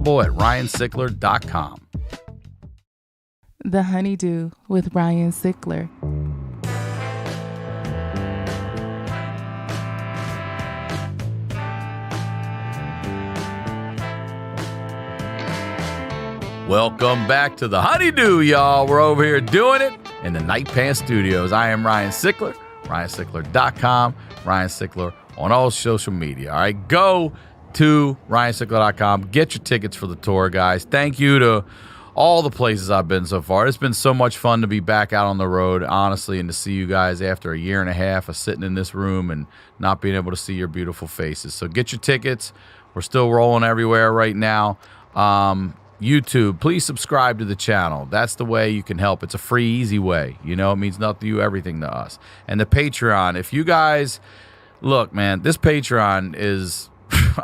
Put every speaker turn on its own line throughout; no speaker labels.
available at ryansickler.com.
The Honeydew with Ryan Sickler.
Welcome back to the Honeydew, y'all. We're over here doing it in the Night Pants Studios. I am Ryan Sickler, ryansickler.com, Ryan Sickler on all social media. All right, go to ryansickler.com. Get your tickets for the tour, guys. Thank you to all the places I've been so far. It's been so much fun to be back out on the road, honestly, and to see you guys after a year and a half of sitting in this room and not being able to see your beautiful faces. So get your tickets. We're still rolling everywhere right now. YouTube, please subscribe to the channel. That's the way you can help. It's a free, easy way. You know, it means nothing to you, everything to us. And the Patreon, if you guys, look, man, this Patreon is,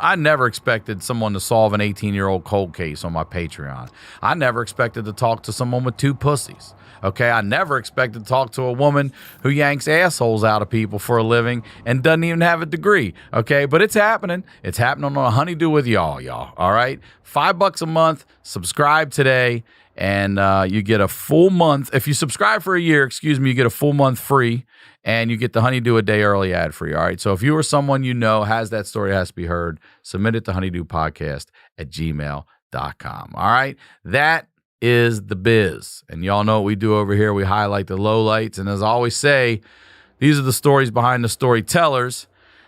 I never expected someone to solve an 18-year-old cold case on my Patreon. I never expected to talk to someone with 2 pussies. Okay, I never expected to talk to a woman who yanks assholes out of people for a living and doesn't even have a degree. Okay, but it's happening. It's happening on a Honeydew with y'all. All right, $5 a month. Subscribe today, and you get a full month. If you subscribe for a year, you get a full month free, and you get the Honeydew a day early ad free. All right, so if you or someone you know has that story has to be heard, submit it to honeydewpodcast@gmail.com. All right, that is the biz. And y'all know what we do over here. We highlight the lowlights. And as I always say, these are the stories behind the storytellers.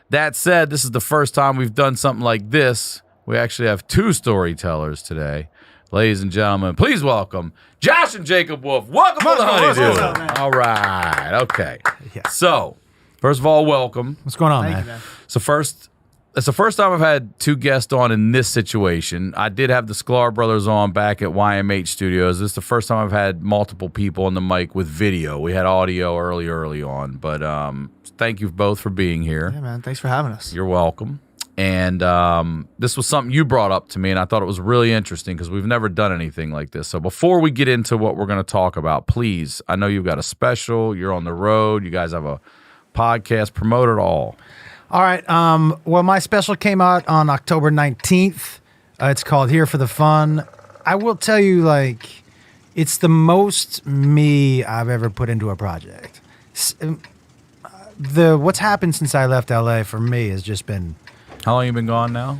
That said, this is the first time we've done something like this. We actually have 2 storytellers today. Ladies and gentlemen, please welcome Josh and Jacob Wolf. Welcome to the Honeydew. All right. Okay. Yeah. So, first of all, welcome.
What's going on, man?
You, man? It's the first time I've had 2 guests on in this situation. I did have the Sklar brothers on back at YMH Studios. This is the first time I've had multiple people on the mic with video. We had audio early on. But thank you both for being here.
Yeah, man. Thanks for having us.
You're welcome. And this was something you brought up to me, and I thought it was really interesting because we've never done anything like this. So before we get into what we're going to talk about, please, I know you've got a special. You're on the road. You guys have a podcast. Promote it all.
All right. Well, my special came out on October 19th. It's called Here for the Fun. I will tell you, like, it's the most me I've ever put into a project. What's happened since I left LA for me has just been...
How long you been gone now?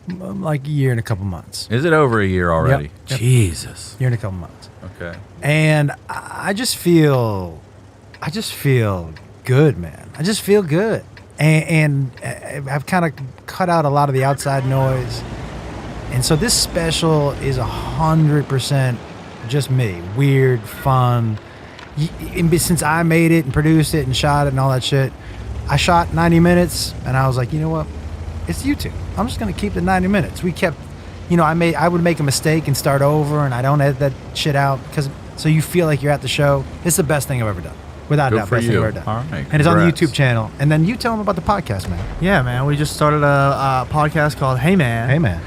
Like a year and a couple months.
Is it over a year already?
Yep.
Jesus.
Year and a couple months.
Okay.
And I just feel good, man. I just feel good. And I've kind of cut out a lot of the outside noise. And so this special is 100% just me. Weird, fun. Since I made it and produced it and shot it and all that shit, I shot 90 minutes and I was like, you know what? It's YouTube. I'm just going to keep the 90 minutes. We kept, I would make a mistake and start over, and I don't edit that shit out so you feel like you're at the show. It's the best thing I've ever done. Without doubt, best thing I've ever done.
All right,
and it's on the YouTube channel. And then you tell them about the podcast, man.
Yeah, man. We just started a podcast called Hey Man.
Hey Man.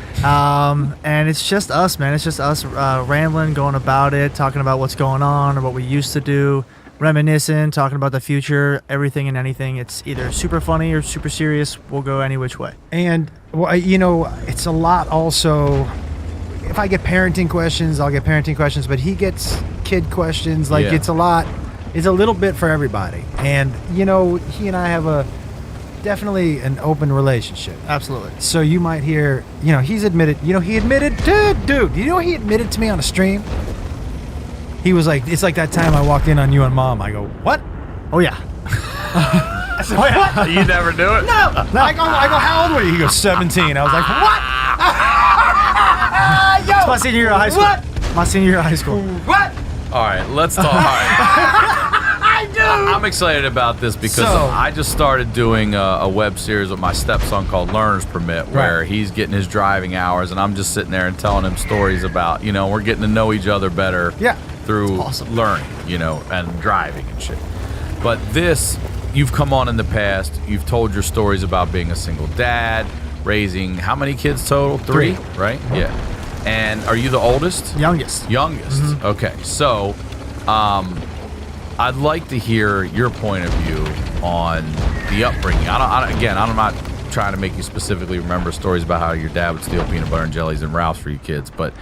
And it's just us, man. It's just us rambling, going about it, talking about what's going on or what we used to do, reminiscing, talking about the future, everything and anything. It's either super funny or super serious. We'll go any which way.
And, it's a lot also. If I get parenting questions, I'll get parenting questions, but he gets kid questions. Like, It's a lot. It's a little bit for everybody. And, he and I have definitely an open relationship.
Absolutely.
So you might hear, he's admitted, he admitted to me on a stream? He was like, it's like that time I walked in on you and Mom. I go, what?
Oh, yeah.
I said, what?
You never do it?
No. I go, how old were you? He goes, 17. I was like, what?
It's my senior year of high school.
What?
My senior year of high school.
What?
All right, let's talk. All right. I'm excited about this because I just started doing a web series with my stepson called Learner's Permit, where he's getting his driving hours, and I'm just sitting there and telling him stories about, we're getting to know each other better through learning, and driving and shit. But this, you've come on in the past, you've told your stories about being a single dad, raising how many kids total? 3, right? Yeah. And are you the oldest?
Youngest.
Mm-hmm. Okay. So, I'd like to hear your point of view on the upbringing. I'm not trying to make you specifically remember stories about how your dad would steal peanut butter and jellies and Ralph's for you kids, but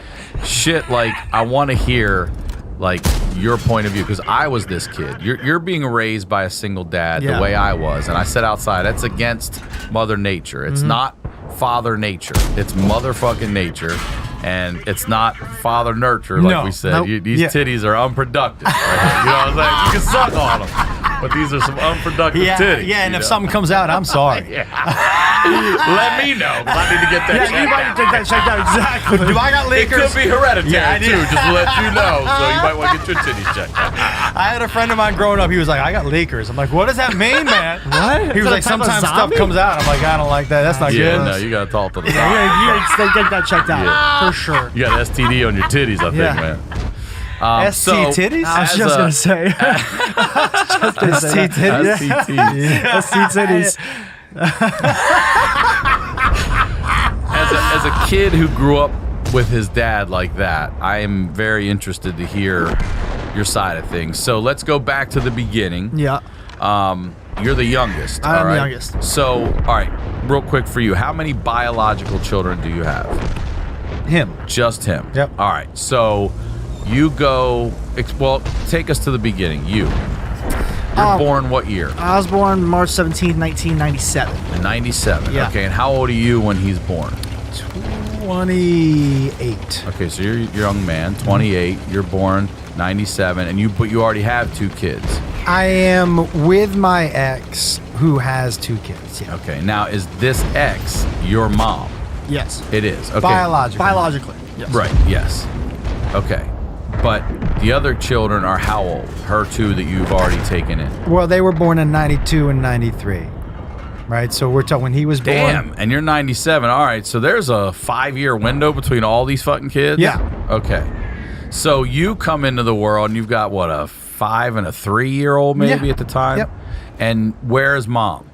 shit, like I want to hear like your point of view, because I was this kid. You're being raised by a single dad the way I was, and I said outside that's against Mother Nature. It's not Father Nature. It's motherfucking nature, and it's not Father Nurture like we said. These titties are unproductive. Right? You know what I'm saying? You can suck on them, but these are some unproductive titties.
Yeah, and if something comes out, I'm sorry.
Let me know, because I need to get that checked
you might
out.
take that checked out exactly.
Do I got
It
leakers?
could be hereditary too, just to let you know. So you might want to get your titties checked out.
I had a friend of mine growing up. He was like, "I got leakers." I'm like, "What does that mean, man?"
What?
He was
Is that
like,
a type of
"Sometimes stuff
zombie?"
comes out." I'm like, "I don't like that. That's not
Yeah,
good."
no, you gotta talk to the
Yeah,
doctor.
you get that checked out for sure.
You got STD on your titties, I think,
Yeah.
man.
ST titties?
I was
as
just
a-
gonna say.
ST titties?
STTs.
ST titties.
As a kid who grew up with his dad like that, I am very interested to hear your side of things. So let's go back to the beginning.
Yeah.
You're the youngest.
I am
all
the
right?
youngest.
So, all right, real quick for you, how many biological children do you have?
Him.
Just him.
Yep.
All right. So you go. Well, take us to the beginning. You're born what year?
I was born March 17th, 1997.
In 97.
Yeah.
Okay. And how old are you when he's born?
28.
Okay. So you're a young man, 28. You're born 97, and but you already have 2 kids.
I am with my ex, who has 2 kids. Yeah.
Okay. Now, is this ex your mom?
Yes.
It is. Okay.
Biologically. Yes.
Right. Yes. Okay. But the other children are how old? Her 2 that you've already taken in.
Well, they were born in 92 and 93. Right? So we're talking when he was born.
Damn, and you're 97. All right, so there's a 5-year window between all these fucking kids?
Yeah.
Okay. So you come into the world and you've got, what, a 5 and a 3-year-old maybe
Yeah.
at the time?
Yep.
And where's mom?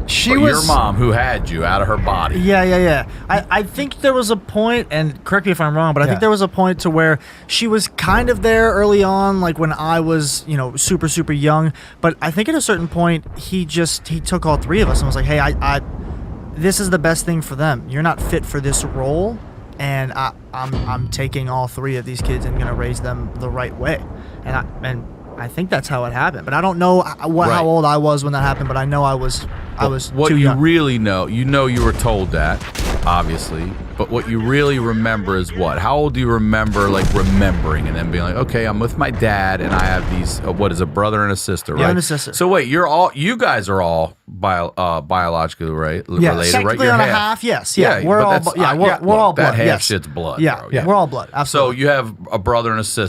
She
But
was
your mom who had you out of her body.
Yeah. I think there was a point, and correct me if I'm wrong, but I think
Yeah.
there was a point to where she was kind of there early on, like when I was, super, super young. But I think at a certain point, he took all 3 of us and was like, hey, I this is the best thing for them. You're not fit for this role, and I'm taking all 3 of these kids and gonna raise them the right way. And I think that's how it happened. But I don't know how old I was when that happened, but I know I was
What
too
you
young.
really know, you were told that, obviously, but what you really remember is what? How old do you remember, like, remembering and then being like, okay, I'm with my dad and I have these, what is a brother and a sister, right?
Yeah, and a sister.
So wait, you guys are all biologically related, right?
Technically
You're
on a half, yes. Yeah,
Yeah,
we're
but
all
that's-
we're all
that
blood.
half
yes.
shit's blood,
Yeah,
bro.
yeah, we're all blood.
So
Absolutely.
you have a brother and a sister.